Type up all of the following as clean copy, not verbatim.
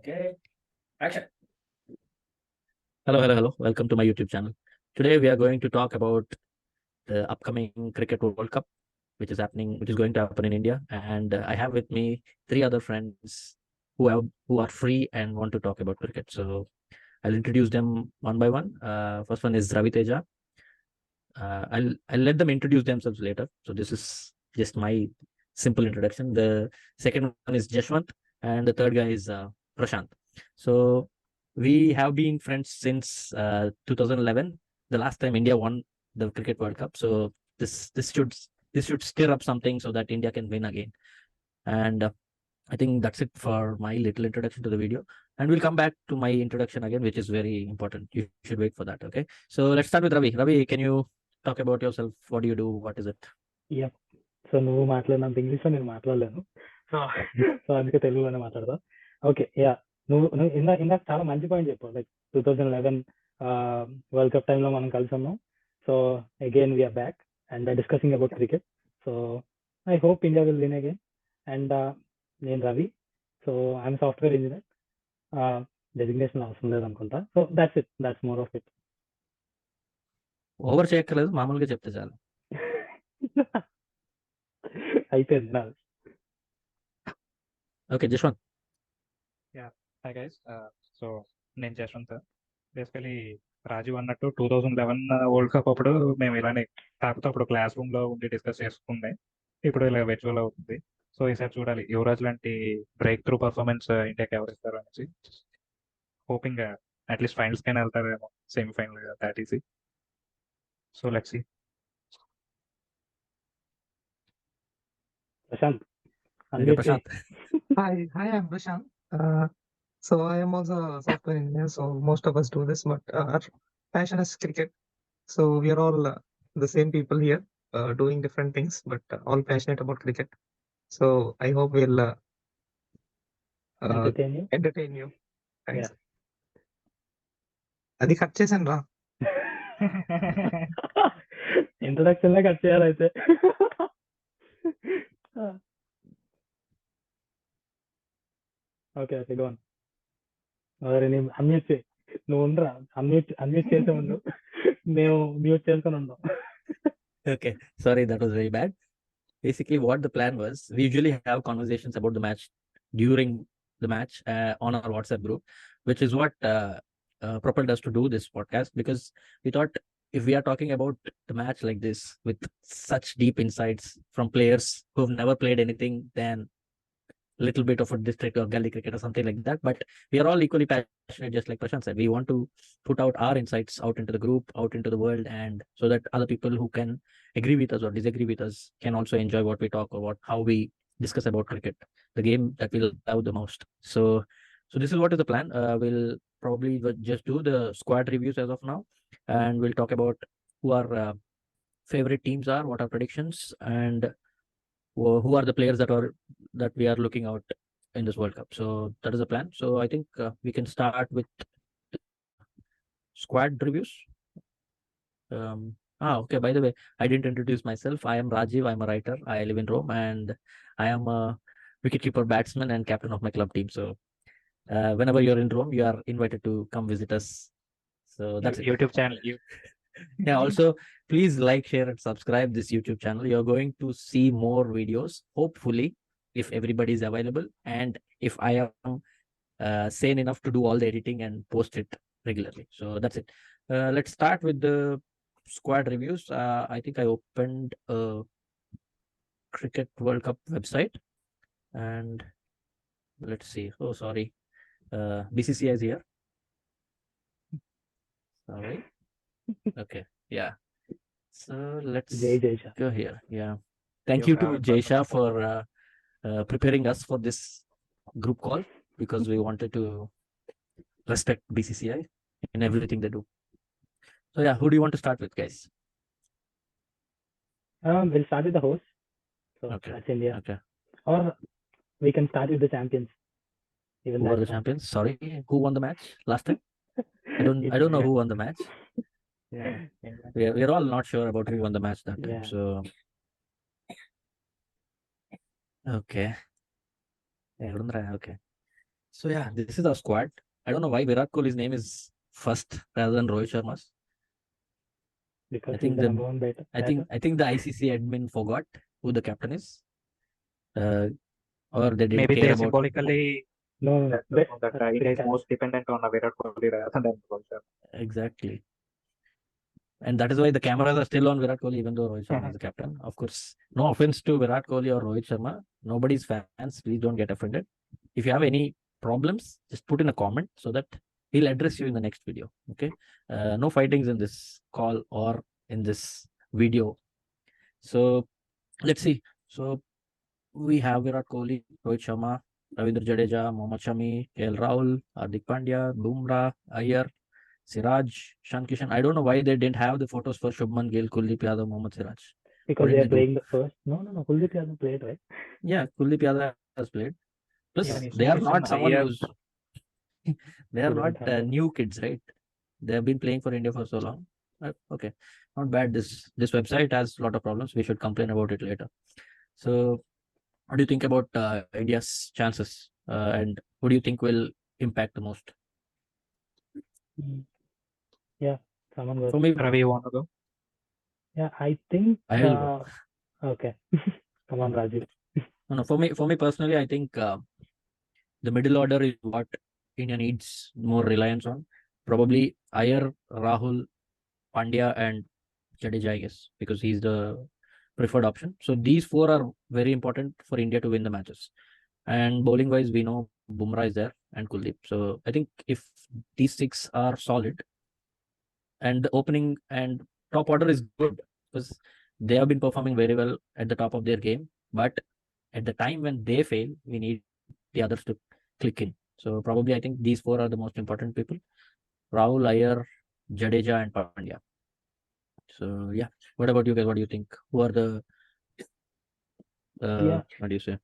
Okay. Action. Hello. Welcome to my YouTube channel. Today we are going to talk about the upcoming Cricket World Cup, which is going to happen in India. And I have with me three other friends who are free and want to talk about cricket. So I'll introduce them one by one. First one is Ravi Teja. I'll let them introduce themselves later. So this is just my simple introduction. The second one is Jashwant, and the third guy is Prashant. So we have been friends since 2011, the last time India won the Cricket World Cup. So this should stir up something so that India can win again. And I think that's it for my little introduction to the video. And we'll come back to my introduction again, which is very important. You should wait for that. Okay. So let's start with Ravi. Ravi, can you talk about yourself? What do you do? What is it? Yup so నువ్వు మాట్లాడినంత ఇంగ్లీష్లో నేను మాట్లాడలేను. So అందుకే తెలుగులోనే మాట్లాడతా. Okay yeah నువ్వు ఇందాక చాలా మంచి పాయింట్ చెప్పావు. లైక్ 2011 వరల్డ్ కప్ టైంలో మనం కలిసి ఉన్నాం. So again we are back and discussing about cricket. So I hope India will win again. And నేను Ravi. So I'm software engineer. Designation అవసరం లేదనుకుంటా. So that's more of it. Over చేయక్కర్లేదు, మామూలుగా చెప్తే చాలు. అయిపోయింది నాది. Okay Jashwanth. Hi guys. So నేను జశ్వంత్. బేసికలీ రాజీవ్ అన్నట్టు 2011 వరల్డ్ కప్ అప్పుడు మేము ఇలానే కాకపోతే అప్పుడు క్లాస్ రూమ్ లో ఉండి డిస్కస్ చేసుకుండే. ఇప్పుడు ఇలా విర్చువల్ అవుతుంది. సో ఈసారి చూడాలి యువరాజ్ లాంటి బ్రేక్ త్రూ పర్ఫార్మెన్స్ ఇండియాకి ఎవరు ఇస్తారు అనేసి. హోపింగ్ అట్లీస్ట్ ఫైనల్స్ కైనా వెళ్తారేమో, సెమీఫైనల్ దాట్ easy. So let's see. Prashant Prashant. Hi, I'm Prashant. So I am also a software engineer. So most of us do this, but our passion is cricket. So we are all the same people here, doing different things, but all passionate about cricket. So I hope we'll entertain you. Thanks. అది cut చేశాను రా. Introduction cut చేయాలైతే. Okay go on. నేను unmute చేయి. నువ్వు ఉండరా, unmute చేసే ఉండు. మేము మ్యూట్ చేసుకొని ఉందాం. Okay, sorry, that was very bad. Basically, what the plan was, we usually have conversations about the match during the match on our WhatsApp group, which is what propelled us to do this podcast, because we thought if we are talking about the match like this with such deep insights from players who've never played anything than little bit of a district or gully cricket or something like that, but we are all equally passionate, just like Prashant said. We want to put out our insights out into the group, out into the world, and so that other people who can agree with us or disagree with us can also enjoy what we talk about, how we discuss about cricket, the game that we love the most. So this is what is the plan. We'll probably just do the squad reviews as of now, and we'll talk about who our favorite teams are, what our predictions, and who are the players that we are looking out in this World Cup. So that is the plan. So I think we can start with squad reviews. Okay, by the way, I didn't introduce myself. I am Rajiv. I'm a writer. I live in Rome, and I am a wicketkeeper, batsman, and captain of my club team. So whenever you're in Rome, you are invited to come visit us. So that's it. YouTube channel. Yeah, also please like, share, and subscribe this YouTube channel. You're going to see more videos, hopefully, if everybody is available, and if I am sane enough to do all the editing and post it regularly. So that's it. Let's start with the squad reviews. I think I opened a Cricket World Cup website, and let's see. Oh, sorry. BCCI is here. Sorry. Okay, yeah. So let's go here. Yeah. Thank you to Jaysha for preparing us for this group call, because we wanted to respect BCCI in everything they do. So yeah, who do you want to start with, guys? We'll start with the host. So Okay. that's India. Okay. Or we can start with the champions. Even Who are the that's fine. champions? Sorry, who won the match last time? I don't know who won the match. Yeah. We're all not sure about who won the match that time. Yeah. So okay. Okay. So yeah, this is our squad. I don't know why Virat Kohli's name is first rather than Rohit Sharma's. Because I he's think the the number one batter. I think the ICC admin forgot who the captain is, or they didn't Maybe care they about. symbolically No, that India is most dependent on Virat Kohli rather than Rohit Sharma. Exactly. And that is why the cameras are still on Virat Kohli, even though Rohit Sharma is the captain. Of course, no offense to Virat Kohli or Rohit Sharma. Nobody's fans. Please don't get offended. If you have any problems, just put in a comment so that we'll address you in the next video. Okay. No fightings in this call or in this video. So let's see. So we have Virat Kohli, Rohit Sharma, Ravindra Jadeja, Mohammad Shami, KL Rahul, Hardik Pandya, Bumrah, Iyer, Siraj, Shan Kishan. I don't know why they didn't have the photos for Shubman Gill, Kuldeep Yadav, Mohammad Siraj. because What they did are they do? playing the first. No. Kuldeep hasn't played, right? Yeah, Kuldeep Yadav has played. Plus, Even they are Ishan not someone Iyer, who's they are Who not doesn't have that? new kids, right? They have been playing for India for so long. Okay, not bad. This website has a lot of problems. We should complain about it later. So, what do you think about India's chances, and who do you think will impact the most? Yeah, someone goes. For me, Ravi, you want to go? Yeah, I think. I will go. Okay, come on, Rajiv. No, for me personally, I think the middle order is what India needs more reliance on. Probably Iyer, Rahul, Pandya, and Jadeja, I guess, because he's the preferred option. So these four are very important for India to win the matches. And bowling wise, we know Bumrah is there and Kuldeep. So I think if these six are solid and the opening and top order is good because they have been performing very well at the top of their game. But at the time when they fail, we need the others to click in. So probably I think these four are the most important people: Rahul, Iyer, Jadeja, and Pandya. So yeah, what about you guys? What do you think? Who are the Yeah. what do you say?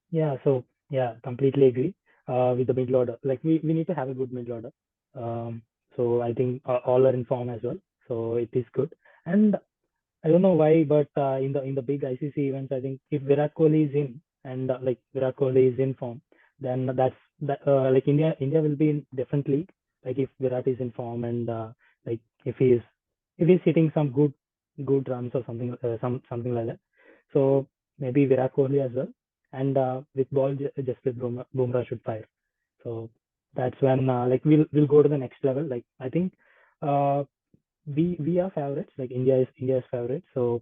Yeah, so yeah, completely agree with the middle order. Like we need to have a good middle order. So I think all are in form as well. So it is good. And I don't know why, but in the big ICC events, I think if Virat Kohli is in and like Virat Kohli is in form, then like India will be in different league. Like if Virat is in form and like if he's hitting some good runs or something like that. So maybe Virat Kohli as well. And with ball, just with Bumrah should fire. So that's when like we'll go to the next level. Like I think uh, we are favorites. Like India's favorite. So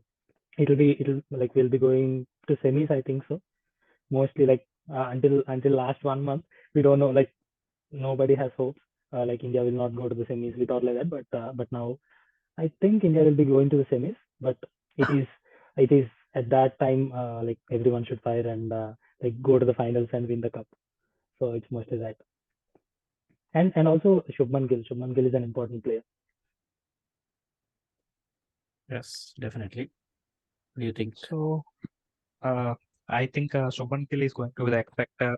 it'll like we'll be going to semis. I think so. Mostly like until last 1 month, we don't know. Like nobody has hopes. Like India will not go to the semis. We thought like that, but now I think India will be going to the semis. But it is at that time like everyone should fire and like go to the finals and win the cup. So it's mostly that. And also Shubman Gill. Shubman Gill is an important player. Yes, definitely. What do you think? So, I think Shubman Gill is going to be the X factor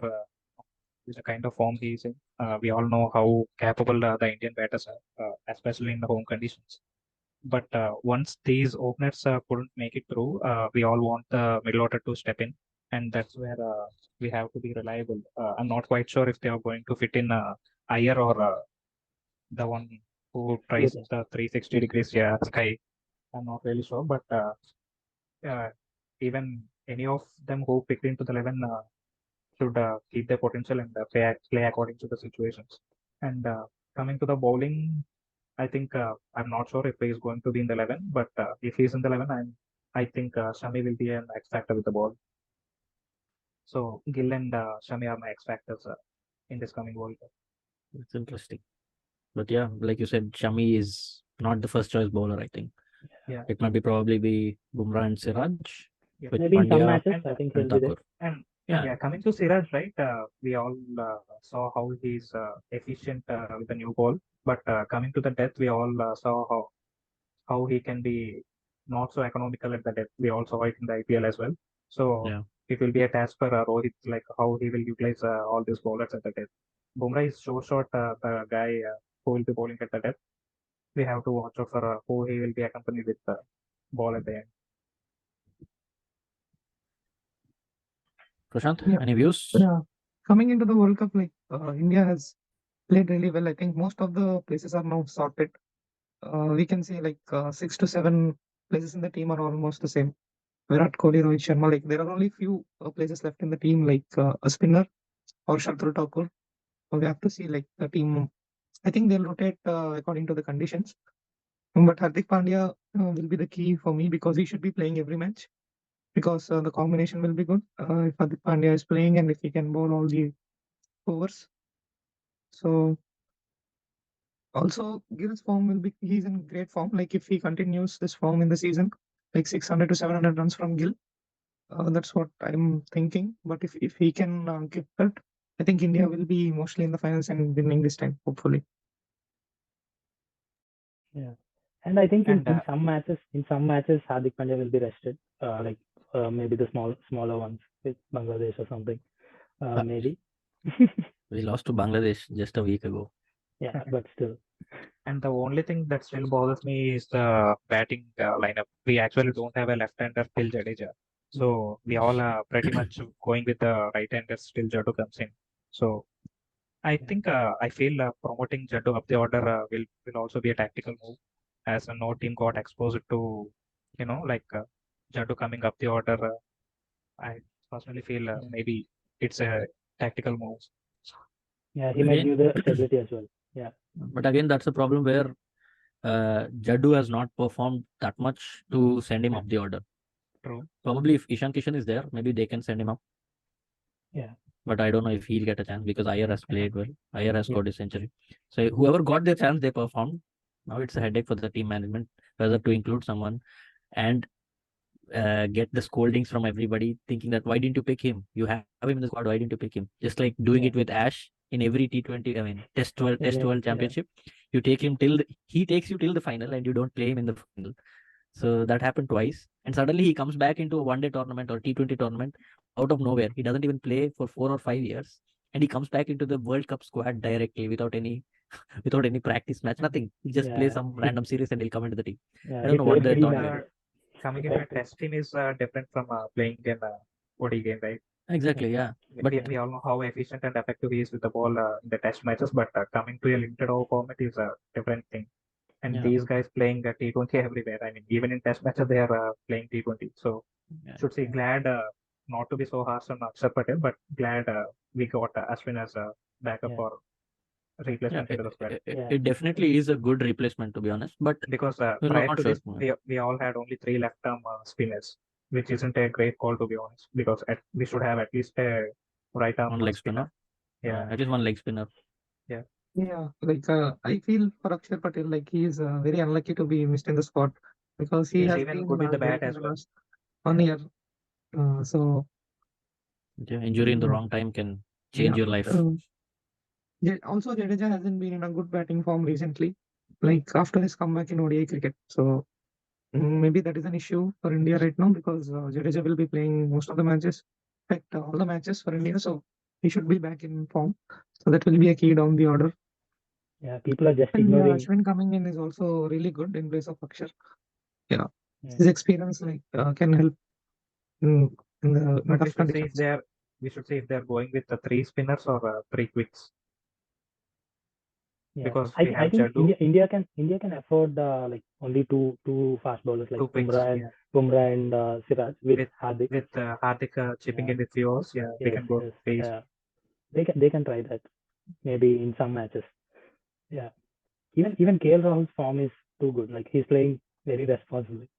with the kind of form he is in. We all know how capable the Indian batters are, especially in the home conditions. But once these openers couldn't make it through, we all want the middle order to step in, and that's where we have to be reliable. I'm not quite sure if they are going to fit in Iyer or the one who tries Kuldeep. the 360 degrees sky. I'm not really sure, but uh, even any of them who picked into the 11 should keep their potential and play according to the situations. And coming to the bowling, I think I'm not sure if he's going to be in the 11, but if he's in the 11, I think Shami will be an X factor with the ball. So Gill and Shami are my X factors in this coming World Cup. It's interesting. But yeah, like you said, Shami is not the first choice bowler, I think. Yeah. It might be probably be Bumrah and Siraj Yeah. with Maybe in some Pandya matches, And I think and he'll be there. Thakur. and Yeah, yeah, coming to Siraj, right? We all saw how he's efficient with the new ball, but coming to the death, we all saw how he can be not so economical at the death. We all saw it in the IPL as well. So yeah. it will be a task for Rohit, like how he will utilize all these bowlers at the death. Bumrah is so short, the guy who will be bowling at the death. We have to watch out for who he will be accompanied with the ball at the end. Prashant, Yeah. any views? Yeah. coming into the World Cup, like India has played really well. I think most of the places are now sorted. We can see like 6 to 7 places in the team are almost the same. Virat Kohli, Rohit Sharma, like there are only few places left in the team, like a spinner or Shardul Thakur. So we have to see like the team. I think they'll rotate according to the conditions. But Hardik Pandya will be the key for me because he should be playing every match because the combination will be good. If Hardik Pandya is playing and if he can bowl all the overs. So also Gill's form will be, he's in great form. Like if he continues this form in the season, like 600 to 700 runs from Gill, that's what I'm thinking. But if he can get that, I think India will be mostly in the finals and winning this time, hopefully. Yeah. And I think And in some matches, Hardik Pandya will be rested. Like maybe the smaller ones with Bangladesh or something. Maybe. We lost to Bangladesh just a week ago. Yeah, but still. and the only thing that still bothers me is the batting lineup. We actually don't have a left-hander till Jadeja. So we all are pretty much going with the right-handers till Jaddu comes in. So I think I feel promoting Jaddu up the order will also be a tactical move, as no team got exposed to, like Jaddu coming up the order. I personally feel maybe it's a tactical move. Yeah, he might give the stability as well. Yeah. But again, that's a problem where Jaddu has not performed that much to send him up the order. True. Probably if Ishan Kishan is there, maybe they can send him up. Yeah. But I don't know if he'll get a chance because Iyer has played well. Iyer has scored a century. So whoever got their chance, they performed. Now it's a headache for the team management whether to include someone and get the scoldings from everybody, thinking that why didn't you pick him? You have him in the squad. Why didn't you pick him? Just like doing it with Ash in every T20. I mean, Test World Championship. You take him he takes you till the final, and you don't play him in the final. So that happened twice, and suddenly he comes back into a one-day tournament or T20 tournament out of nowhere. He doesn't even play for 4 or 5 years, and he comes back into the World Cup squad directly without any practice match, nothing. He just plays some random series and he'll come into the team. I don't know what they thought. Coming into a test team is different from playing in a ODI game, right? Exactly, yeah. But we all know how efficient and effective he is with the ball in the test matches, but coming to a limited over format is a different thing. And these guys playing T20 everywhere. I mean, even in test matches, they are playing T20. So, should say glad not to be so harsh on Akshar Patel, but glad we got Ashwin as a backup or replacement into the squad. It definitely is a good replacement, to be honest. But because prior to this, we all had only 3 left-arm spinners, which isn't a great call, to be honest. Because we should have at least a right-arm leg spinner. Yeah, at least one leg spinner. Yeah. Yeah, like I feel for Akshar Patel, like he is very unlucky to be missed in the spot because he has even been good with the bat great as in the well. last 1 year. So injury in the wrong time can change your life. Also, Jadeja hasn't been in a good batting form recently, like after his comeback in ODI cricket. So maybe that is an issue for India right now because Jadeja will be playing most of the matches, in fact, all the matches for India. So he should be back in form. So that will be a key down the order. Yeah, people are just ignoring. Ashwin coming in is also really good in place of Akshar. Yeah. His experience can help in the tough conditions. We should say if they're going with the 3 spinners or 3 quicks. Yeah, because I think India can afford like only two fast bowlers like Bumrah and Siraj with Hardik. With Hardik chipping in with yours, they can go pace. Yeah, they can try that maybe in some matches. Yeah, even KL Rahul's form is too good. Like he's playing very responsibly,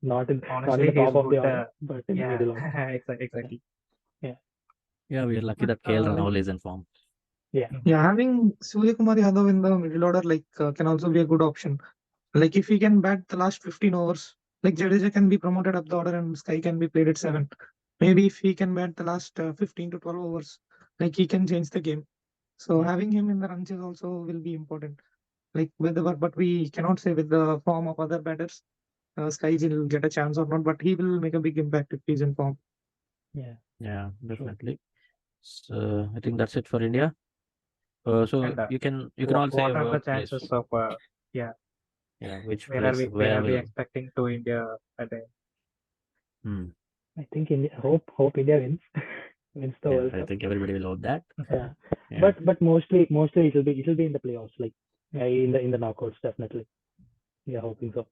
not in the top of the order, but in the middle order. Exactly. Yeah, we are lucky that KL Rahul is in form. Yeah, having Surya Kumar Yadav in the middle order can also be a good option. Like if he can bat the last 15 overs, like Jadeja can be promoted up the order and Sky can be played at 7. Maybe if he can bat the last 15 to 12 overs, like he can change the game. So having him in the runs is also will be important. Like but we cannot say with the form of other batters, Sky will get a chance or not, but he will make a big impact if he's in form. Yeah, definitely. So I think that's it for India. So you can all say what are the chances of which where place, are we expecting to India at the I think hope India wins. wins the Yeah, World I Cup. think everybody will hope that. Yeah. Yeah. But mostly it will be in the playoffs, like in the knockouts, definitely. Yeah, hoping so.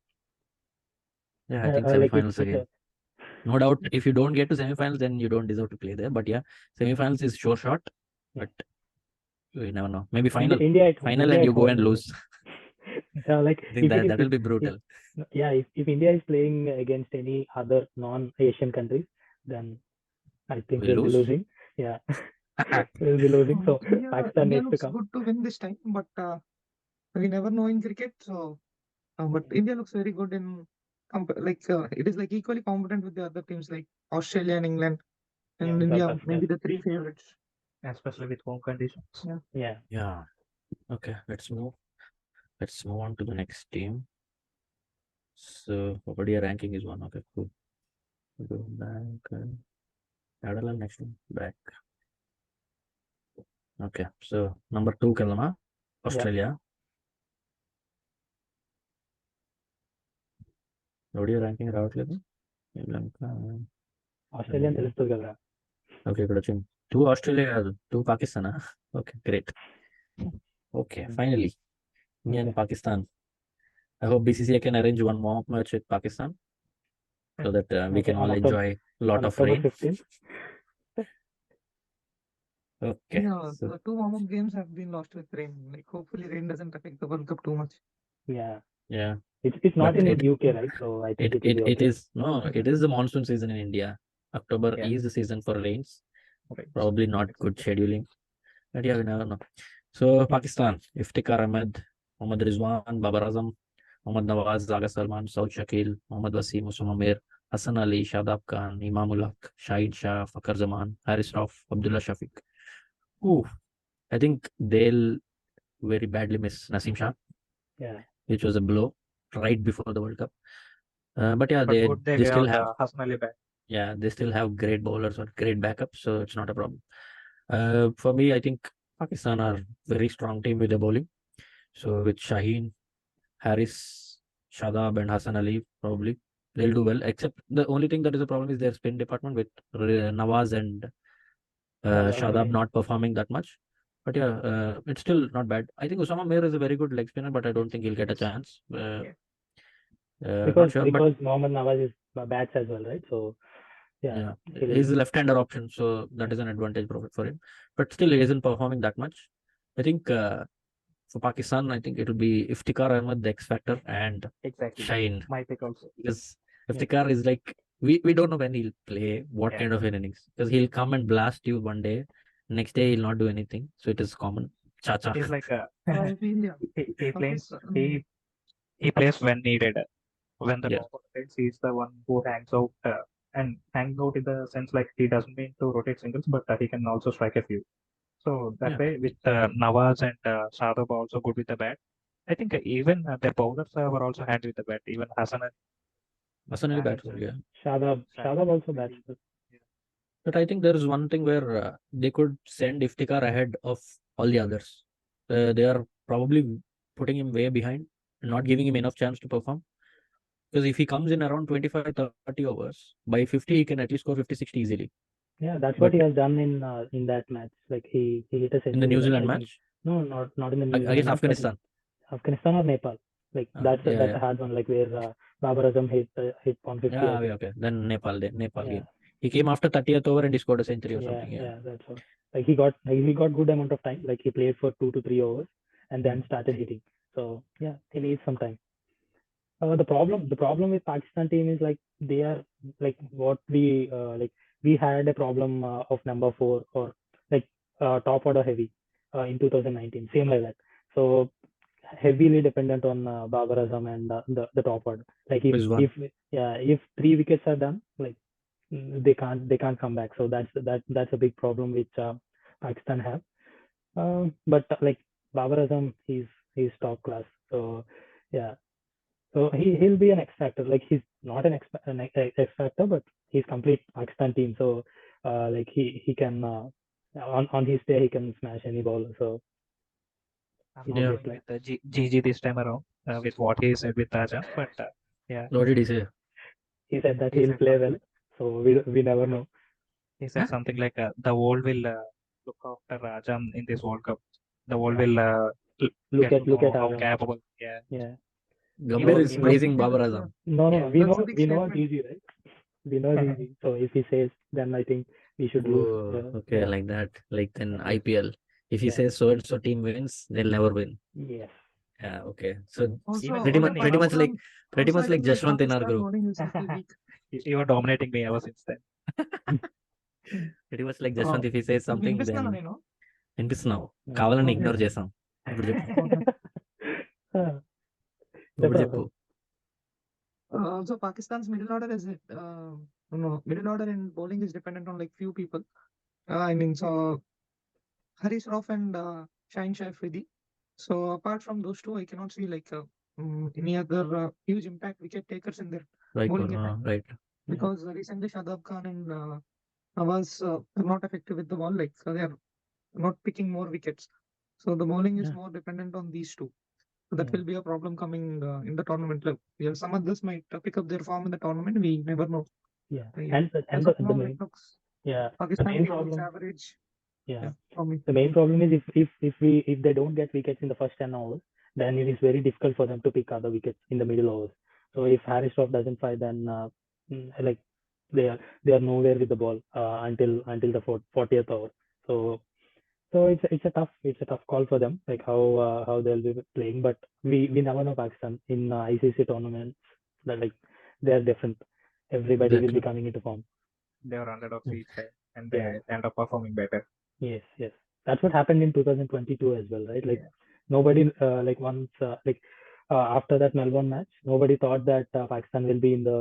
Yeah, I think Like semifinals again. No doubt, if you don't get to semifinals, then you don't deserve to play there. But yeah, semifinals is sure shot. But you never know. Maybe final, India at home. final, India and at you go home and is lose. like I think that will be brutal. if India is playing against any other non-Asian countries, then I think We'll we'll be lose. losing. Yeah, we'll be losing. So Pakistan India needs to looks come. good to win this time, but we never know in cricket. So, but India looks very good in it is like equally competent with the other teams like Australia and England, and South India Africa. maybe the three favorites. especially with home conditions. Yeah. Yeah. Okay, let's move. Let's move on to the next team. So, Odia ranking is one. Okay, cool. Go back. Adala next one. Back. Okay, so number 2 Kalama, Australia. Odia ranking రావట్లేదు. Sri Lanka. Australian తెలుస్తుంది కదా. Okay, ఇక్కడ వచ్చింది. 2 Australia కాదు, 2 పాకిస్తానా? Okay, great. Okay, finally India and Pakistan. I hope BCCI can arrange one more match with Pakistan so that we can all enjoy a lot of October rain. 15th. Okay. Yeah, So, the two warm-up games have been lost with rain. Like hopefully rain doesn't affect the World Cup too much. Yeah. yeah, It's not But in it- UK, right? So I think it will be it okay. is no, it is the monsoon season in India. October Yeah. is the season for rains. Right. Probably not good scheduling. But yeah, we never know. So Pakistan, Iftikhar Ahmed, Mohammad Rizwan, Babar Azam, Mohammad Nawaz, Zaga Salman, Saud Shakil, Mohammad Wasim, Usama Mir, Hassan Ali, Shadab Khan, Imamul Haq, Shahid Shah, Fakar Zaman, Haris Rauf, Abdullah Shafiq. Ooh, I think they'll very badly miss Nasim Shah, Yeah. which was a blow right before the World Cup. But yeah, But good they still have Hassan Ali back. yeah, they still have great bowlers or great backups, so it's not a problem. For me, I think Pakistan are very strong team with the bowling. So with Shaheen, Haris, Shadab, and Hassan Ali, probably they'll do well. Except the only thing that is a problem is their spin department with Nawaz and Shadab not performing that much. But yeah, it's still not bad. I think Usama Mir is a very good leg spinner, but I don't think he'll get a chance. Because Not sure, but Mohammad Nawaz is bats as well, right? So yeah, he's a left-hander option, so that is an advantage for him. But still, he isn't performing that much. I think for Pakistan, I think it will be Iftikhar Ahmed, the X Factor, and Exactly. Shine. My pick also. Because Iftikhar is like we don't know when he'll play, what kind of innings. Because he'll come and blast you one day, next day he'll not do anything. So it is common. Cha-cha. He's like I feel yeah. he plays Pakistan- he plays when needed. When the Yeah. top rotates, he's the one who hangs out and hangs out in the sense like he doesn't mean to rotate singles, but he can also strike a few. So that Yeah. way, with Nawaz and Shadab also good with the bat. I think even the bowlers were also handy with the bat. Even Hassan Hassan Ali bats and, well, yeah. Shadab also bats well. But I think there is one thing where they could send Iftikhar ahead of all the others. They are probably putting him way behind, not giving him enough chance to perform. Because if he comes in around 25, 30 overs, by 50, he can at least score 50, 60 easily. Yeah, that's what he has done in that match. Like he hit a century. In the New Zealand I think. match? No, not in the New Zealand Against match, but in Afghanistan. Afghanistan or Nepal. Like that's a hard one. Like where Babar Azam hit on 50. Yeah, okay. Then Nepal Yeah. game. He came after 30th over and he scored a century or something. Yeah, that's what. Like he got good amount of time. Like he played for 2 to 3 overs and then started hitting. So yeah, he needs some time. The problem with Pakistan team is like they are like what we like we had a problem of number 4 or like top order heavy in 2019, same like that. So heavily dependent on Babar Azam and the top order. Like if 3 wickets are done, like they can't come back. So that's a big problem which Pakistan have. But like Babar Azam, he's top class. So yeah. So he'll be an X factor. Like he's not an X factor, but he's complete Pakistan team. So like he can on his day he can smash any bowler. So I'm not going with the GG this time around with what he said with Taja, but yeah. What did he say? He said that he'll play well. So we never know. He said Huh? something like, "The world will look after Rajam in this World Cup. The world Yeah. will Look get at to know how Azam. capable." Yeah. Yeah. Gambhir So is in praising Yeah, Babar yeah. Azam. no, Yeah. we That's know a big we know it's statement. easy, right? We know it's easy. So if he says, then I think we should lose. Oh, okay, Yeah. like that. Like then Yeah. IPL. If he Yeah. says so and so team wins, they'll never win. Yes. Yeah, okay. So Also, Even pretty even much in pretty much like Pakistan, pretty also much I like think like Jashwant in our Pakistan group. bowling is little weak. you are dominating me ever since then. Pretty much like Oh, Jashwant if he says something, వినిపిస్తున్నానా then నేను? వినిపిస్తున్నావు. Yeah. కావాలని Okay. Ignore చేసాం. ఇప్పుడు చెప్పు. Ah, ఇప్పుడు చెప్పరా చెప్పు. Also, Pakistan's middle order is no, middle order in bowling is dependent on like few people. I mean, so Harish Rauf and Shaheen Shah Afridi. So apart from those two, I cannot see like any other huge impact wicket takers in their Like bowling attack right. because recently Shadab Khan and Nawaz are not effective with the ball. Like so they are not picking more wickets. So the bowling is Yeah. more dependent on these two. So that Yeah. will be a problem coming in the tournament. Like, yeah, some others might pick up their form in the tournament. We never know. Yeah. Yeah. And As the of now, main it looks yeah the Pakistan main team looks problem average. yeah Yeah, for me. the main problem is if they don't get wickets in the first 10 overs, then it is very difficult for them to pick other wickets in the middle overs. So if Harris Roth doesn't fight, then like they are nowhere with the ball until the 40th over. So it's a tough call for them, like how they'll be playing. But we never know Pakistan in ICC tournaments. That like they are different. Everybody will Exactly. be coming into form. They are underdogs each time, and Yeah. they end up performing better. Yes, yes. That's what happened in 2022 as well, right? Like Yeah. nobody like once after that Melbourne match, nobody thought that Pakistan will be in the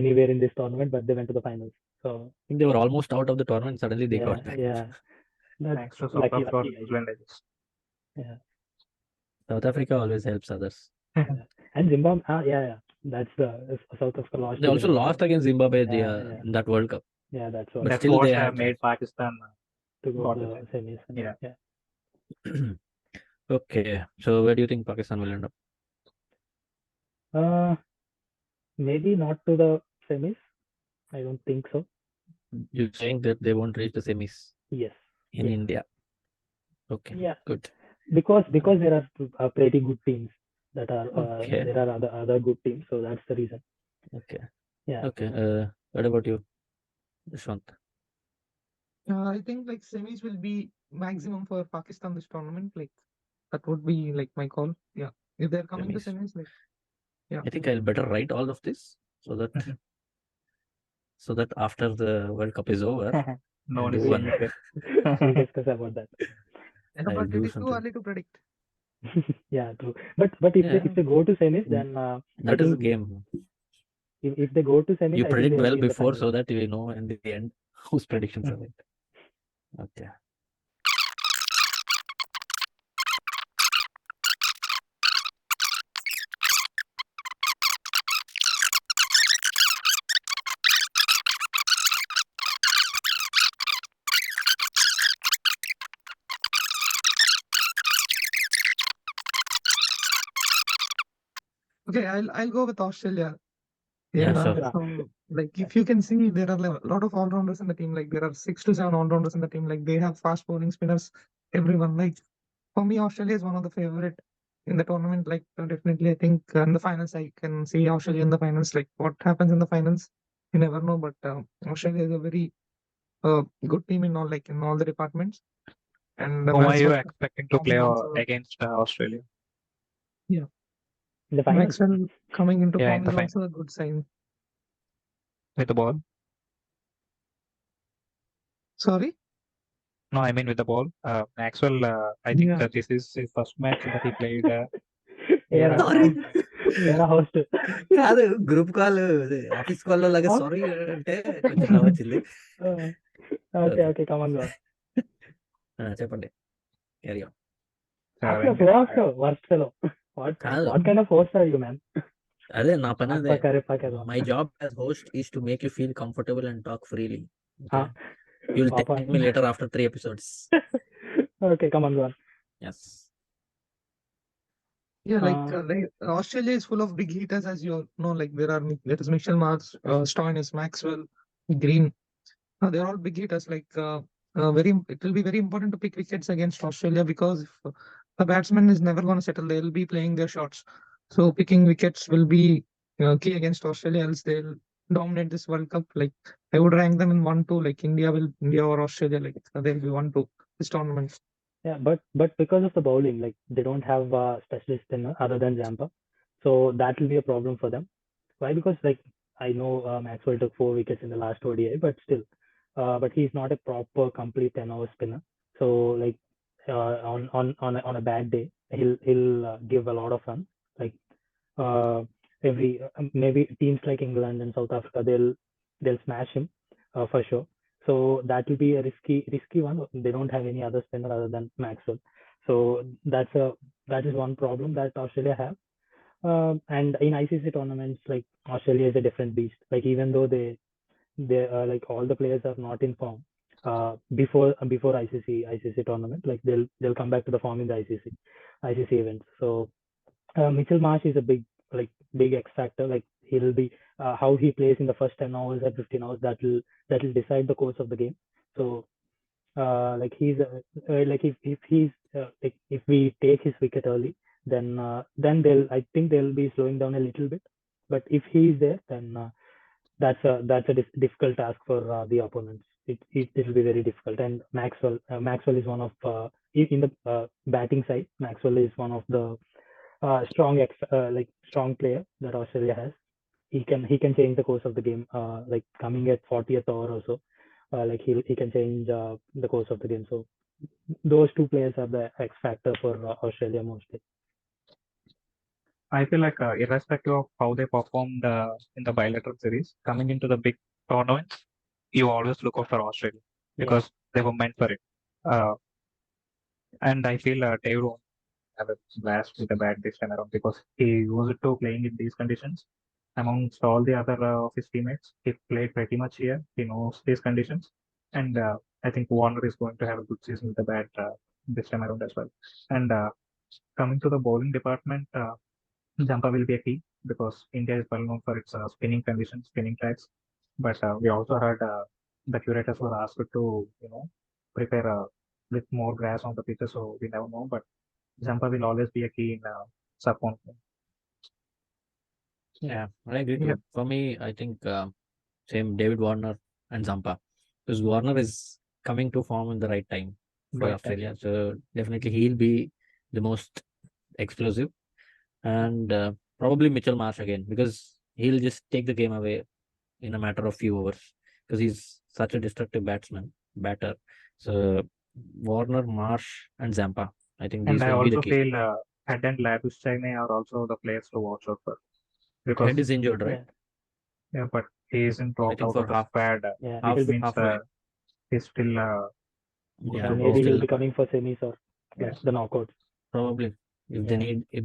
anywhere in this tournament, but they went to the finals. So I think they were almost out of the tournament. Suddenly they yeah, got back. yeah. That's Thanks to support for lucky, I New guess. Zealand, I guess. Yeah, South Africa always helps others. yeah. And Zimbabwe, yeah. That's the South Africa lost. They to also Zimbabwe. lost against Zimbabwe Yeah. in that World Cup. Yeah, that's what. But That's still what they had made Pakistan To go got to the the semis. Yeah. Yeah. Okay, so where do you think Pakistan will end up? Maybe not to the semis. I don't think so. You're saying that they won't reach the semis Yes. in Yes. India. Okay, Yeah. good. Because there are pretty good teams that are Okay. there are other good teams, so that's the reason. Okay. Yeah. Okay. What about you, Shant? I think like semis will be maximum for Pakistan this tournament. Like that would be like my call. Yeah, if they're coming to Semis. semis, like yeah. I think I'll better write all of this so that after the World Cup is over, No one I'll is do seeing one. it. We'll discuss about that. Yeah, I'll but do it is too something. early to predict. Yeah, true. But if Yeah. they go to semis, then I That is the think game. if they go to semis, You I think predict they'll well be in the before finals. so that you know in the end whose predictions are right. Okay. Okay, I'll go with Australia. Yeah, Yeah, sure. so like if you can see, there are a lot of all-rounders in the team. Like there are 6 to 7 all-rounders in the team. Like they have fast bowling spinners, everyone. Like for me, Australia is one of the favorite in the tournament. Like definitely, I think in the finals, I can see Australia in the finals. Like what happens in the finals, you never know. But Australia is a very good team in all the departments. And Whom are you Maxwell expecting to play coming also, against Australia? In the finals. Maxwell coming into Yeah, form in the is final also a good sign. with the ball? Sorry. No, I mean with the ball. Maxwell, I think Yeah. this is his first match that he played. Yeah, Sorry. yeah, host. కాదు group call office call లో లాగా Huh? Sorry అంటే కొంచెం నవ్వొచ్చింది. Okay, come on, go on. చెప్పండి. Carry on. Worst fellow. కాదు What kind of host are you, man? అదే నా పని అదే. Paka. My job as host is to make you feel comfortable and talk freely. Huh? You'll Papa. thank me later after 3 episodes. Okay, come on, go on. Yes. Yeah, like Australia is full of big hitters, as you know. Like there is Mitchell Marks, Stoinis, Maxwell, Green. They're all big hitters. Like it will be very important to pick wickets against Australia, because if the batsman is never going to settle, they'll be playing their shots. So picking wickets will be key against Australia, else they'll dominate this World Cup. Like I would rank them in 1-2. Like India or Australia. Like they'll be 1-2 this tournament. Yeah, but because of the bowling, like they don't have a specialist in other than Zampa, so that will be a problem for them. Why? Because like I know Maxwell took 4 wickets in the last ODI, but still, but he's not a proper complete 10 over spinner. So like on a bad day, he'll give a lot of runs. Like uh, every maybe teams like England and South Africa, they'll smash him for sure. So that will be a risky one. They don't have any other spinner other than Maxwell. So that is one problem that Australia have. And in ICC tournaments, like Australia is a different beast. Like even though they like all the players are not in form before ICC tournament, like they'll come back to the form in the ICC events. So Mitchell Marsh is a big X factor. Like he'll be how he plays in the first 10 overs and 15 overs, that will decide the course of the game. So like he's like if he's like if we take his wicket early, then I think they'll be slowing down a little bit. But if he's there, then that's a difficult task for the opponents. It'll be very difficult. And Maxwell is one of in the batting side. Maxwell is one of the strong player that Australia has. He can change the course of the game. Like coming at 40th over or so, like he can change the course of the game. So those two players are the X factor for Australia mostly. I feel like irrespective of how they performed in the bilateral series, coming into the big tournaments, you always look out for Australia because they were meant for it. And I feel David won't have a blast with the bat this time around because he used to playing in these conditions. Amongst all the other of his teammates, he played pretty much here. He knows these conditions, and I think Warner is going to have a good season with the bat this time around as well. And coming to the bowling department, Jumper will be a key because India is well known for its spinning conditions, spinning tracks. But we also heard the curators were asked to, prepare with more grass on the pitches, so we never know. But Jumper will always be a key in sub. Yeah, I agree Yeah. too. For me, I think same David Warner and Zampa, because Warner is coming to form in the right time for Right. Australia. So definitely he'll be the most explosive, and probably Mitchell Marsh again, because he'll just take the game away in a matter of few overs because he's such a destructive batter. So Warner, Marsh, and Zampa, I think And these I will be the also key. feel Head and Labus Chennai are also the players to watch out for because Head is injured, right? yeah, but he isn't dropped think out for of half bad, Yeah, half- which means halfway. he's still good Yeah, to maybe go. he'll be coming for semis or Yeah. the knockouts. Probably. If they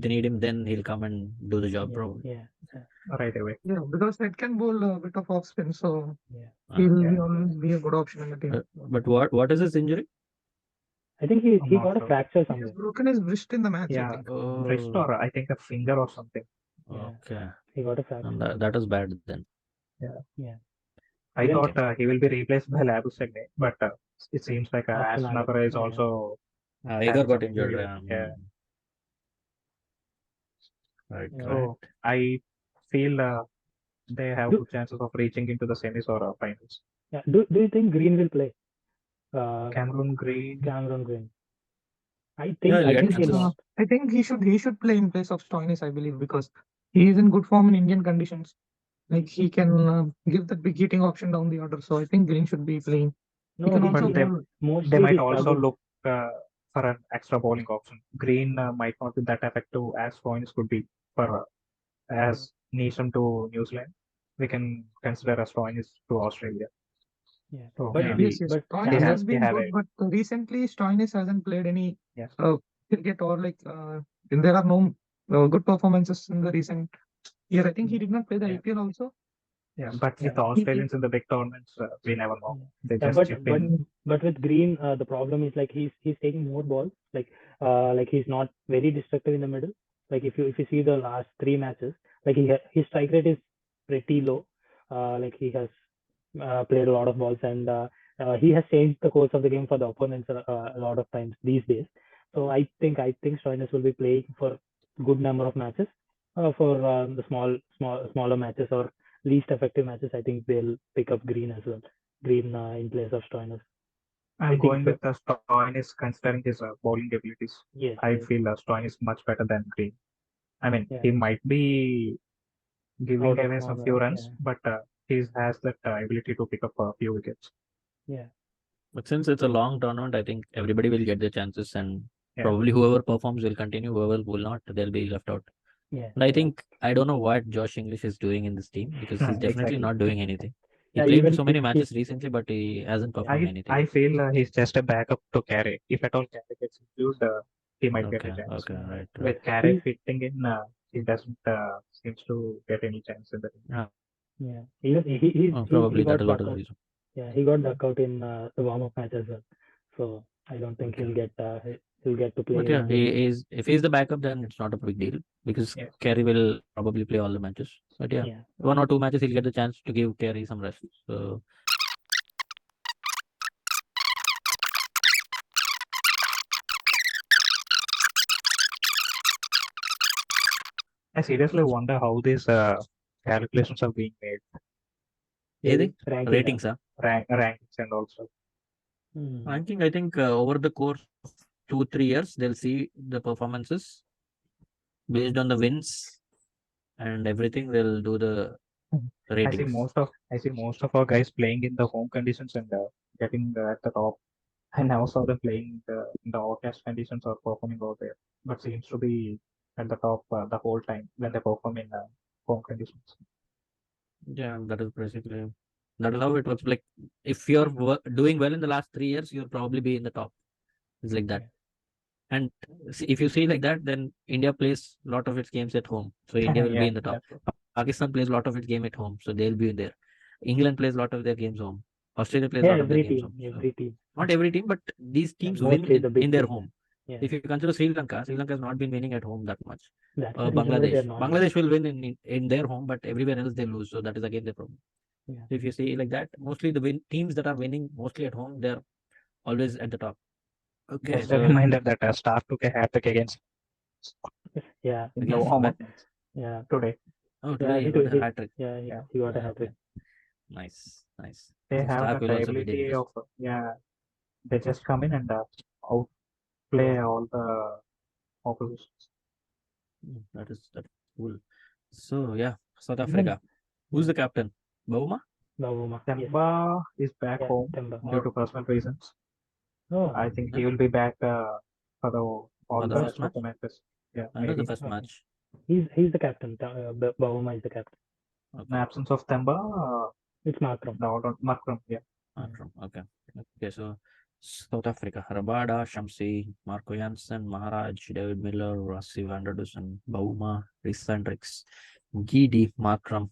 need him, then he'll come and do the job. Probably. Yeah. Right away. Yeah, because it can bowl a bit of off spin, so Ah, he'll always be a good option in the team. But what is his injury? I think I'm he not got a sure. fracture He has somewhere. broken his wrist in the match, I Yeah, think. wrist or I think a finger or something. Okay. He got a fracture. And that was bad then. Yeah. I Even- thought he will be replaced by Labus Chennai, but it seems like Ashton Ashton Agar, is yeah. also Igor having got some injured. injury. Yeah. Right. So I feel they have good chances of reaching into the semis or finals. Yeah. Do you think Green will play? Cameron Green. I think Yeah, I he'll think get he'll chances. not. I think he should play in place of Stoinis, I believe, because he is in good form in Indian conditions. Like he can give the big hitting option down the order. So I think Green should be playing. No, He can he- also But they- bowl. mostly They might he also struggled. look for an extra bowling option. Green might not be that effective as Stoinis could be for as Neesham to New Zealand. We can consider as Stoinis to Australia. Yeah. So But maybe Yes. but Stoinis have- has they been have good, a- but recently Stoinis hasn't played any Yeah. cricket or like there are no good performances in the recent year. I think he did not play the Yeah. IPL also. Yeah, but with Yeah. Australians in the big tournaments, we never know. They Yeah, just chip in. but with Green, the problem is like he's taking more balls. Like he's not very destructive in the middle. Like if you see the last 3 matches, like his strike rate is pretty low. Like he has played a lot of balls, and he has changed the course of the game for the opponents a lot of times these days. So I think Stoinis will be playing for good number of matches. For the smaller matches or least effective matches, I think they'll pick up Green as well. Green in place of Stoinis. I'm think going so. with Stoinis considering his bowling abilities. Yes. I Yes. feel Stoinis is much better than Green. I mean, Yeah. he might be giving Out of away some form, few yeah. runs, but he has that ability to pick up a few wickets. Yeah. But since it's a long tournament, I think everybody will get their chances, and Yeah. probably whoever performs will continue. Whoever will not, they'll be left out. Yeah. But I Yeah. think I don't know what Josh English is doing in this team, because he's definitely Exactly. not doing anything. He Yeah, played even so many he- matches recently, but he hasn't performed anything. I feel he's just a backup to Carey. If at all Carey gets injured, he might get a Okay, chance. okay, right, right. With Carey He's- fitting in, he doesn't seems to get any chance in the team. Yeah, even he Probably he that got is what duck is the out. reason. Yeah, he got duck out in the warm-up match as well. So I don't think Okay. he'll get to play. But yeah, in the he is. If he's the backup, then it's not a big deal, because Yeah. Carey will probably play all the matches. But yeah, Yeah. 1 or 2 matches he'll get the chance to give Carey some rest. So I seriously wonder how these calculations are being made, anything ranking. ratings, rankings and also. ranking. I think over the course of 2-3 years, they'll see the performances based on the wins and everything. They'll do the I see ratings. most of our guys playing in the home conditions and getting at the top. I never saw them playing in the outcast conditions or performing out there, but seems to be at the top the whole time when they perform in home conditions. Yeah, that is basically that is how it works. Like if you're doing well in the last 3 years, you'll probably be in the top. It's like that. And if you see like that, then India plays a lot of its games at home, so India will be in the top. Pakistan plays a lot of its game at home, so they'll be there. England plays a lot of their games home. Australia plays a lot of their games home. Every team. Not every team, but these teams win Mostly the big in their teams. home. Yeah. If you consider Sri Lanka has not been winning at home that much. That's the reason why Bangladesh, they're not Bangladesh will win in their home, but everywhere else they lose. So that is again the problem. Yeah. So if you see like that, mostly the teams that are winning mostly at home, they're always at the top. Okay, Just a reminder that Star took a hat trick against Yeah. in the Against warm-up when? match Yeah. today. Oh, Yeah, today he got a hat trick. Yeah, he got a hat trick. Okay. Nice, nice. They So have Stark that will also be ability dangerous. of they just come in and outplay all the oppositions. That is cool. So yeah, South Africa. Who's the captain? Bauma? Bavuma. Yes. Temba is back Yeah, home Temba. due to personal reasons. Oh, I think he will be back for all For the the first rest of the match? matches. Yeah, When was the maybe. first Okay. match? he's the captain. Bavuma is the captain. In Okay. absence of Temba, It's Markram. Markram, yeah. Okay. Okay, so South Africa. Rabada, Shamsi, Marco Jansen, Maharaj, David Miller, Rassi van der Dussen, Bauma, Rhys Hendricks, Gidi, Markram,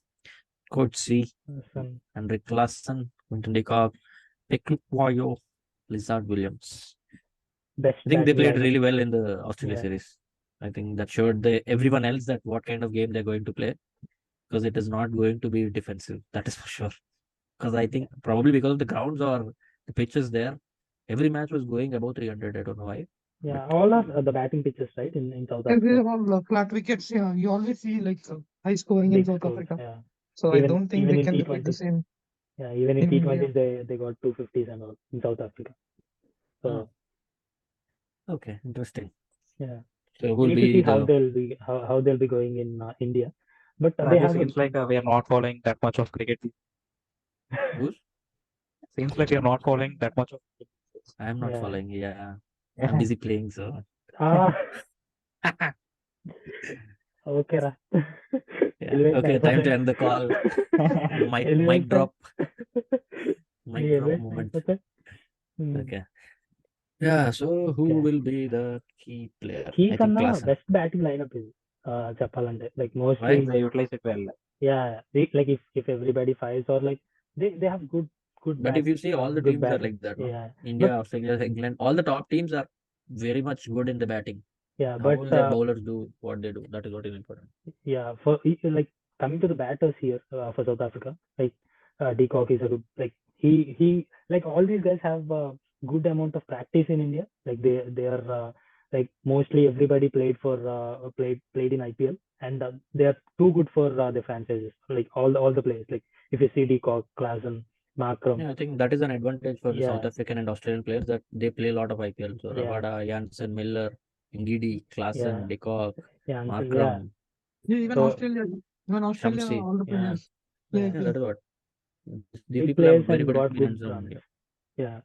Coetzee, Son. Henrik Lassen, Quinton de Kock, Pekluwayo, Lizard Williams. Best I think they batting played lineup. really well in the Australia Yeah. series. I think that showed everyone else that what kind of game they're going to play, because it is not going to be defensive. That is for sure. Because I think probably because of the grounds or the pitches there, every match was going above 300. I don't know why. Yeah, all are the batting pitches, right? In South And Africa. they're all flat wickets. Yeah, you always see like high scoring in Big South scores, Africa. yeah. So I Even- don't think even they in can repeat the T20. same. Yeah, even in in India. T20s they got 250s and all in South Africa. So Okay, interesting. yeah, So we who will need to be see the how they'll be going in India. But they Rajiv, have seems like we are not following that much of cricket. who's? Seems like we are not following that much of cricket. I am not Yeah. following. Yeah, Yeah. I'm busy playing. So Ah, okay, Ra. yeah. Anyway, Okay, thanks for time to that. end the call. Mic Anyway, drop. Mic anyway, drop thanks moment. for that. Okay. Yeah. So who Okay. will be the key player? Key I think konna Klassen. best batting lineup is చెప్పాలంటే like Why? mostly They utilize it well. yeah like if everybody fires or like they have good But if you see, all the good teams are batting. like that. No? Yeah, India, Australia, England, all the top teams are very much good in the batting. yeah, How but will their bowlers do what they do? That is what is important. yeah, for like coming to the batters here for South Africa, like De Kock is a good, like he like all these guys have a good amount of practice in India. Like they are like mostly everybody played in IPL, and they are too good for the franchises. Like all the players. Like if you see De Kock, Klassen, Markram. Yeah, I think that is an advantage for the South Yeah, African and Australian players that they play a lot of IPL. So yeah, Rabada, Janssen, Miller, Ngidi, yeah, Klassen, De Kock, yeah, yeah. Markram, Yeah, even So Australia, Shamsi. all the Yeah, players play yeah, yeah, IPL. that is what. The big people have players very and good got experience good on runs. India. Yeah.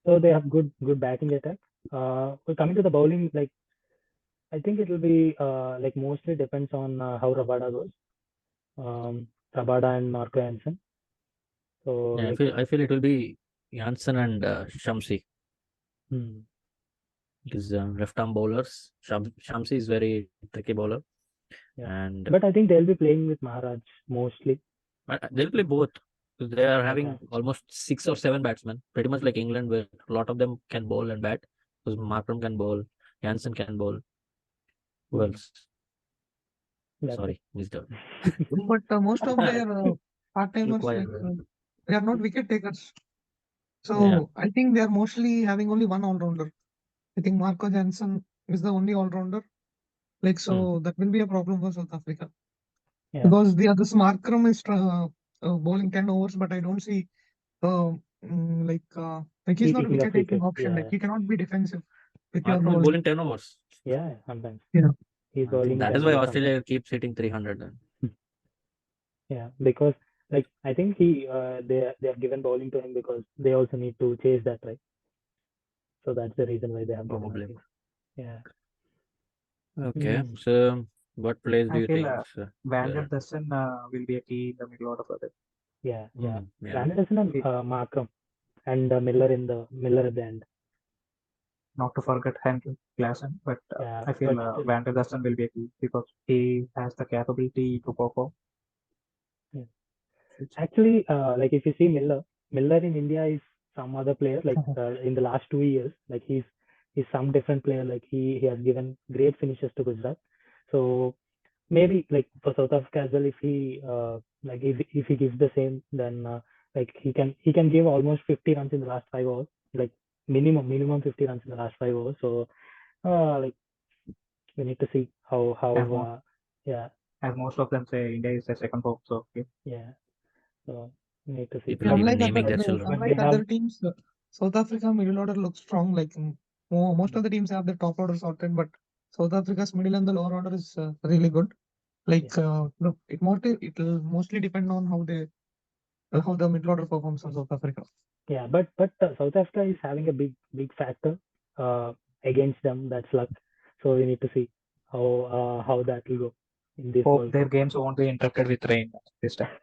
So they have good batting attack. Well, coming to the bowling, like I think it will be like mostly depends on how Rabada goes. Rabada and Marco Hansen. So Yeah, like, I feel it will be Janssen and Shamsi hmm, because left arm bowlers. Shamsi is very tricky bowler, yeah. and But I think they'll be playing with Maharaj mostly. they'll play both. 'Cause they are having Okay. almost 6 or 7 batsmen, pretty much like England, where a lot of them can bowl and bat. Because Markram can bowl, Janssen can bowl. Who Hmm, else? that's it. Sorry, missed out. But most of their part-timers, Quiet. they are not wicket takers. Yeah. So I think they are mostly having only one all-rounder. I think Marco Jansen is the only all-rounder. Like, so that will be a problem for South Africa. Yeah. Because the other Markram is bowling 10 overs, but I don't see like he's He not a picking up wicket-taking wickets. option. Like Yeah. he cannot be defensive with your Markram is bowling. bowling 10 overs. Yeah. Sometimes Yeah. he's I think bowling that 10 is why overs Australia keeps hitting 300 then. Yeah, because like I think they have given bowling to him because they also need to chase that, right? So that's the reason why they have given, I Probably. think. Yeah. Okay, Hmm. so what plays do I you feel think? Banter Dustin will be a key in the middle order for that. Yeah. Yeah. Yeah. Anderson and Markham and Miller at the end. Not to forget Henry Klassen, but Yeah, I feel but still, Banter Dustin will be a key because he has the capability to perform. yeah. Actually, like if you see Miller in India is some other player. Like in the last 2 years, like he's some different player. Like he has given great finishes to Gujarat. So maybe like for South Africa as well, if he like if he gives the same, then like he can give almost 50 runs in the last 5 overs, like minimum 50 runs in the last 5 overs. So like we need to see how As, mo- yeah, as most of them say, India is the second home. So yeah. So we need to see. People are even Unlike naming their But children. they have other teams, South Africa middle order looks strong. Like most of the teams have the top order sorted, but South Africa's middle and the lower order is really good. Like look, it will mostly depend on how the middle order performs for South Africa. yeah, but South Africa is having a big factor uh, against them. That's luck. So we need to see how that will go in this hope World their Cup. games won't be interrupted with rain this time.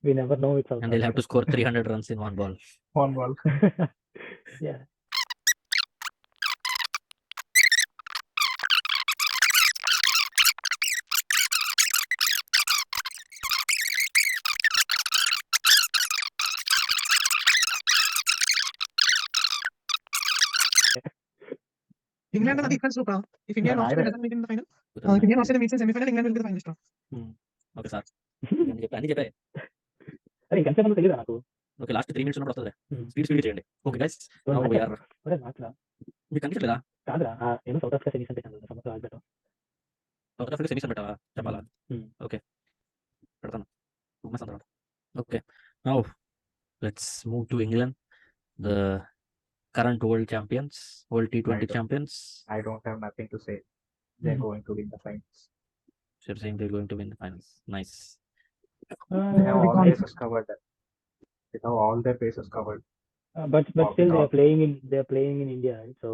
We never know with South And they'll have Africa. to score 300 runs in one ball. One ball. Yeah. England are the equal super. If India and Yeah, Australia doesn't meet in the final, if India and Australia meets in semi-final, England will be the finalist. Okay sir అన్ని చెప్పే అరే ఇంకా చెప్పాలో తెలియదా నాకు okay last 3 minutes ఉన్నప్పుడు వస్తుంది speed చేయండి okay guys now we are ఒరే మాట్లా మీకు కనిపించలేదా కాదురా నేను సౌత్ ఆఫ్రికా సెమీస్ అంటే సంవత్సరం ఆగబెట్టాం సౌత్ ఆఫ్రికా సెమీస్ పెట్టావా చెప్పాలా Hmm. ఓకే పెడతాను తర్వాత okay now let's move to England the current world champions, world T20 champions. I don't have nothing to say. They're going to win the finals. So you're saying they're going to win the finals. Nice. They have all Like, bases covered. They have all their bases covered. But still all. they're playing in India, right? So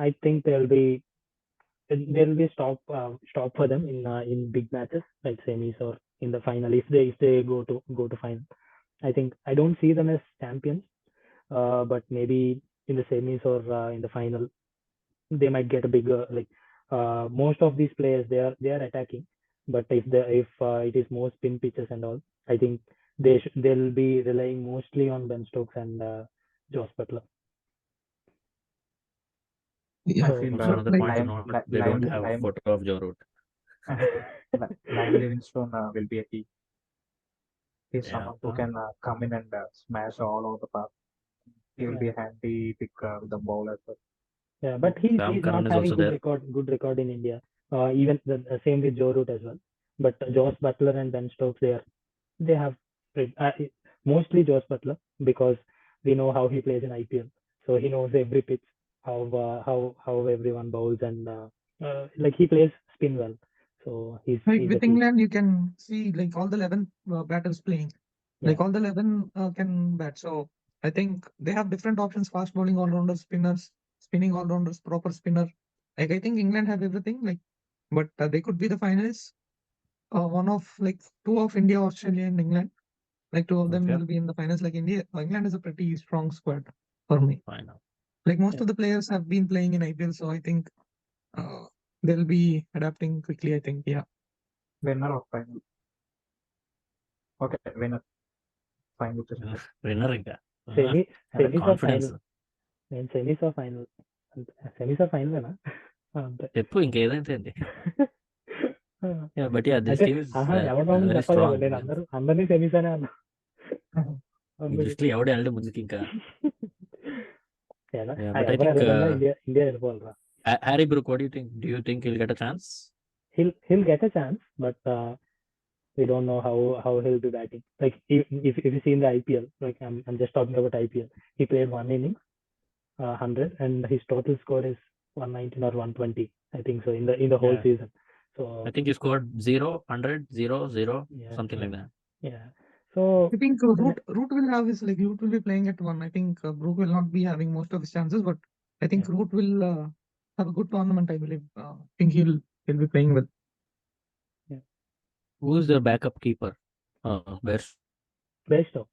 I think there will be stop for them in big matches like semis or in the final if they go to final. I think I don't see them as champions, but maybe in the semis or in the final they might get a bigger like most of these players they are attacking, but if it is more spin pitches and all, I think they'll be relying mostly on Ben Stokes and Josh Butler. yeah, I feel Also another point to note, they don't have a photo of Joe Root. Lime Livingstone will be a key. He's Yeah. someone who can come in and smash all over the park. He will be a handy pick with the ball as well. Yeah, but he's Ram not Karan is having also there. good record in India. Even the same with Joe Root as well. But Josh Butler and Ben Stokes, they have mostly Josh Butler, because we know how he plays in IPL, so he knows every pitch, how everyone bowls, and like he plays spin well. So he's Like a with key. England, you can see like all the 11 batters playing. Like Yeah. all the 11 can bat. So I think they have different options: fast bowling all-rounders, spinners, spinning all-rounders, proper spinner. Like I think England have everything. Like, but they could be the finalists. One of like two of India, Australia, and England. Like two of them Okay. will be in the finals. Like England is a pretty strong squad for me. Fine. Like most Yeah. of the players have been playing in IPL, so I think they'll be adapting quickly. I think, yeah. Winner of final. Okay, winner. Final. Winner ఇంకా Semis or confidence final? నేను semis or final, semis or final అంతే. చెప్పు ఇంకేదైతే ఏంటి. But ya this అంటే team is ఎవరు very చెప్పాలి కదా, స్ట్రాంగ్. నేను అందరినీ సెమీస్ అనే అన్నా. ఈ దృష్టిలో ఎవడు వెళ్ళడు ముందుకి ఇంకా. but I think ఇండియా వెళ్ళిపోవాలరా. Harry Brook, what do you think? Do you think he'll get a chance? He'll get a chance, but we don't know how he'll be batting. Like if you see in the IPL, like I'm just talking about IPL, he played one innings, 100, and his total score is 119 or 120, I think so, in the whole season. So I think he scored 0, 100, 0, 0, something like that. Yeah. So I think Root will have his, like Root will be playing at one. I think Brook will not be having most of his chances, but I think Root will have a good tournament. I believe. I think he'll be playing well. Who's their backup keeper? Bairstow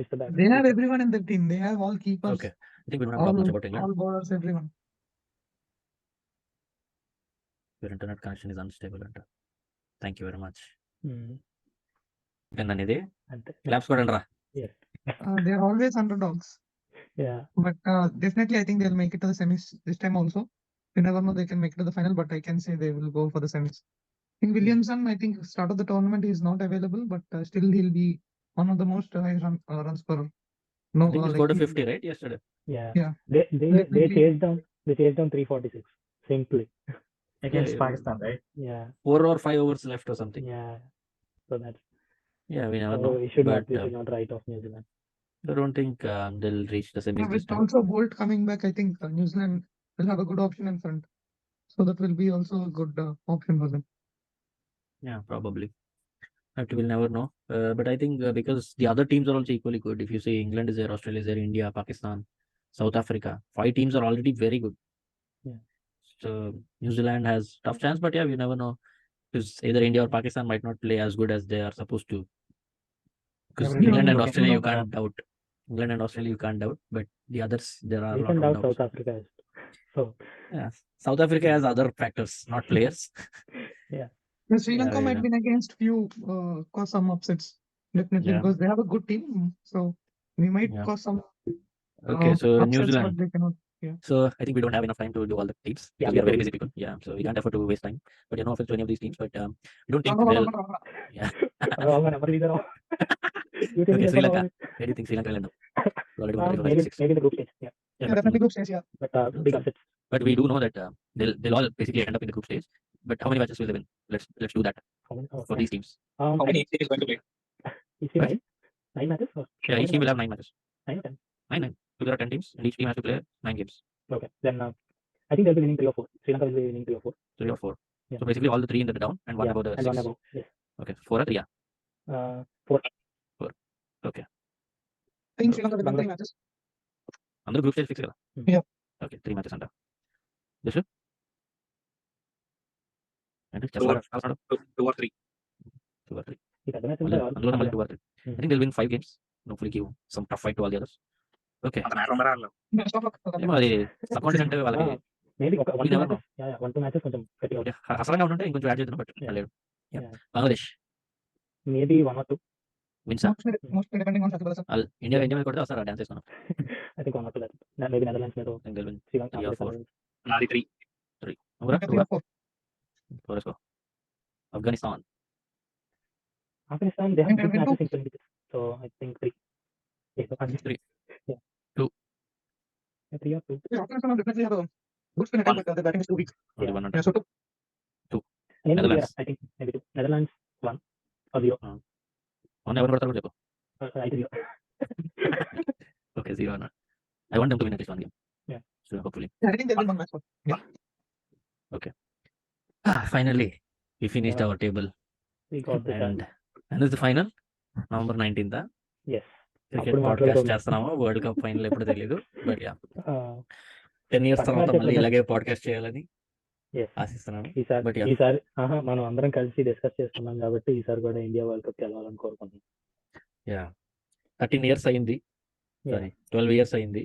is the backup. They have everyone in the team. They have all keepers. Okay. I think we don't have to talk much about England. All bowlers, everyone. Your internet connection is unstable. Thank you very much. And ఇది claps కొట్టండి రా. They are always underdogs. Yeah. But definitely, I think they'll make it to the semis this time also. You never know, they can make it to the final, but I can say they will go for the semis. I think Williamson, I think start of the tournament is not available, but still he'll be one of the most high runs per. No, I think he scored a 50 right yesterday. Yeah. They chased down 346 simply Against Pakistan, right? Yeah. 4 or 5 overs left or something. Yeah. So that's we never know. We should not write off New Zealand. I don't think they'll reach the semis this With time. also Bolt coming back, I think New Zealand will have a good option in front. So that will be also a good option for them. Yeah, probably. We'll never know. But I think because the other teams are also equally good. If you say England is there, Australia is there, India, Pakistan, South Africa, 5 teams are already very good. Yeah. So New Zealand has tough chance, but you never know. Because either India or Pakistan might not play as good as they are supposed to. Because England and Australia you can't doubt. England and Australia you can't doubt, but the others there are a lot of doubts. South Africa is. So yeah, South Africa has other factors, not players. Yeah. Sri Lanka might win against few, cause some upsets definitely because they have a good team. So we might cause some. Okay, so upsets, New Zealand. But they cannot. Yeah. So I think we don't have enough time to do all the teams because we are very busy people. Yeah, so we can't afford to waste time. But no offense to any of these teams, but we don't think they'll. Yeah. Okay, Sri Lanka. Where do you think Sri Lanka will end up? Already maybe the group stage. Yeah. Definitely group stage. Yeah. But big upsets. But we do know that they'll all basically end up in the group stage. But how many matches will they win? Let's do that for these teams. How many each is going to play? Each team 9 matches? Yeah, each team will have 9 matches. 9 or 10? 9. So there are 10 teams, and each team has to play 9 games. Okay, then I think they'll be winning 3 or 4. Sri Lanka will be winning 3 or 4. 3 or 4. Yeah. So basically all the 3 in the down and 1 above the 6. And 1 above. Yes. Okay, 4 or 3? Yeah. 4. Okay. I think Sri Lanka will win 3 matches. Under group stage fix kada? Yeah. Okay, 3 matches under. This is? And 2 or 3. 2 or 3. Under 2 or 3. I think they'll win 5 games. Hopefully give some tough fight to all the others. Okay. Subconscious అంటే వాళ్ళకి maybe ఒక 1 matches. Yeah, 1-2 matches కొంచెం గట్టిగా ఉంటుంది. అసలంగా ఉంటే ఇంకొంచెం add చేద్దాం but లేదు. Bangladesh maybe 1 or 2 wins. Mostly depending on Shakib. India మీద కొడితే వస్తారా డాన్స్ చేసుకున్నాం. I think 1 or 2. Maybe Netherlands మీద. They'll win Sri Lanka 3 or 4. నాది 3. 3. 3 or 4. Let's go. Afghanistan. Afghanistan, they have And- good and matches two. in 20 minutes. So I think 3. Yeah, so Three. Yeah. Two. Yeah, 3 or 2. Yeah, Afghanistan definitely have a good spin attack, but the batting is too weak. Only Yeah. one Yeah, so two. Maybe Netherlands. I think maybe 2. Netherlands 1 or 0. One ఎవరు కొడతారో చెప్పు. Right 0. Okay, 0. I want them to win at least one game. Yeah. So hopefully. Yeah, I think they win one match. Yeah. Finally, we finished Yeah. our table. We got the chance. And this is the final. November 19th. Yes. Cricket అప్పుడు podcast మాట్లాడుకుందాం. చేస్తున్నాము. World cup final ఎప్పుడు తెలియదు. But yeah Uh, 10 years పక్క తర్వాత match మళ్ళీ ఎప్పుడైనా- ఇలాగే పాడ్కాస్ట్ చేయాలని yes. ఆశిస్తున్నాను. ఈసారి But yeah. ఈసారి మనం అందరం కలిసి డిస్కస్ చేసుకున్నాం కాబట్టి ఈసారి కూడా ఇండియా వరల్డ్ కప్ గెలవాలని కోరుకుంటున్నాం. యా 13 years అయింది. Yeah. సారీ 12 years అయింది.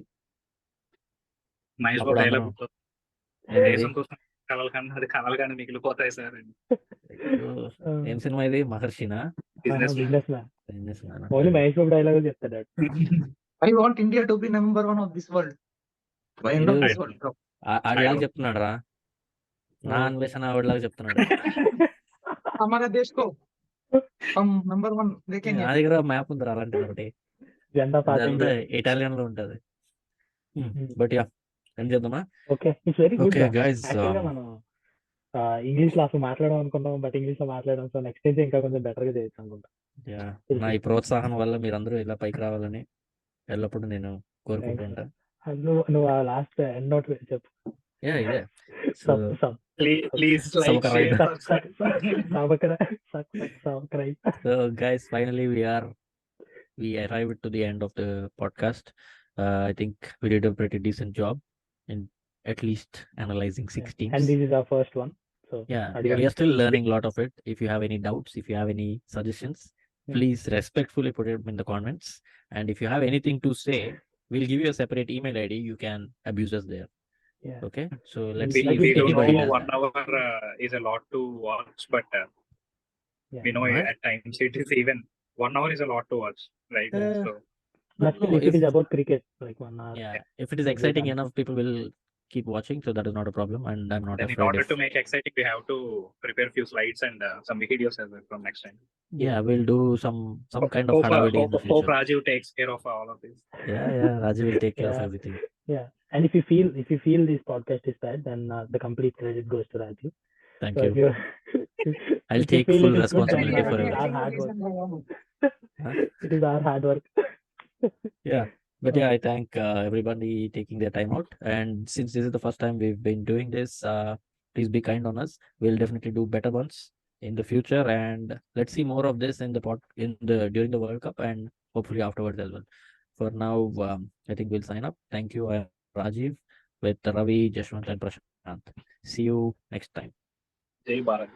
మహేష్ అప్పుడు బాబు డైలాగ్ అందరం- గుర్తొస్తుంది. దేశం కోసం కలలు కన్నా అది కలలు కానీ మిగిలిపోతాయి సార్ అని. ఏం సినిమా ఇది? మహర్షినా? Business business man Business man. Only Mahesh Babu dialogue చెప్తాడు. I want India to be number 1 of this world. By end of Dude. this World Cup. ఆడిలాగా చెప్తున్నాడు రా. నా అన్వేషణ ఆవిడలాగా చెప్తున్నాడు. हमारा देश को हम नंबर 1 देखेंगे. నా దగ్గర మ్యాప్ ఉంది అలాంటిది ఒకటి. జెండా అదంతా ఇటాలియన్ లో ఉంటది. బట్ యా ఏం చేద్దామా? Okay, it's very good. Okay guys, యాక్చువల్గా మనం ఇంగ్లీష్ లో అసలు మాట్లాడడం అనుకుంటాం, బట్ ఇంగ్లీష్ లో మాట్లాడడం. సో నెక్స్ట్ నుంచి ఇంకా కొంచెం బెటర్ గా చేయొచ్చు అనుకుంటా. నా ఈ ప్రోత్సాహం వల్ల మీరందరూ ఇలా పైకి రావాలని ఎల్లప్పుడూ నేను కోరుకుంటుంటా. నువ్వు ఆ లాస్ట్ ఎండ్ నోట్ చెప్పు. యా ఇదే. So please like Subscribe. Subscribe. So guys, finally we arrived to the end of the podcast. I think we did a pretty decent job in at least analyzing 6 teams. And this is our first one. So Yeah, adios. we are still learning a lot of it. If you have any doubts, if you have any suggestions, please respectfully put it in the comments. And if you have anything to say, we'll give you a separate email ID. You can abuse us there. Yeah. Okay, so let's we see if don't anybody know does 1 that. hour is a lot to watch, but Yeah. we know What? at times it is even 1 hour is a lot to watch, right? So But still, if it is about cricket, like 1 hour. Yeah, if it is exciting enough, people will keep watching, so that is not a problem, and I'm not then in afraid order if, to make exciting, we have to prepare few slides and some videos as well from next time. yeah, we'll do some kind of Hope hadavi in the hope future. Rajiv takes care of all of this. Yeah, Rajiv will take care of Yeah. everything. Yeah. And if you feel this podcast is bad, then the complete credit goes to Rajiv. Thank So you. if you I'll if you take feel full it is good, responsibility then for it is everything. our hard work. Huh? It is our hard work. Yeah, but yeah, I thank everybody taking their time out, and since this is the first time we've been doing this, please be kind on us. We'll definitely do better ones in the future, and let's see more of this in the during the World Cup, and hopefully afterwards as well. For now, I think we'll sign up. Thank you. I'm Rajiv with Ravi, Jashwant, and Prashant. See you next time. Jai Bharat.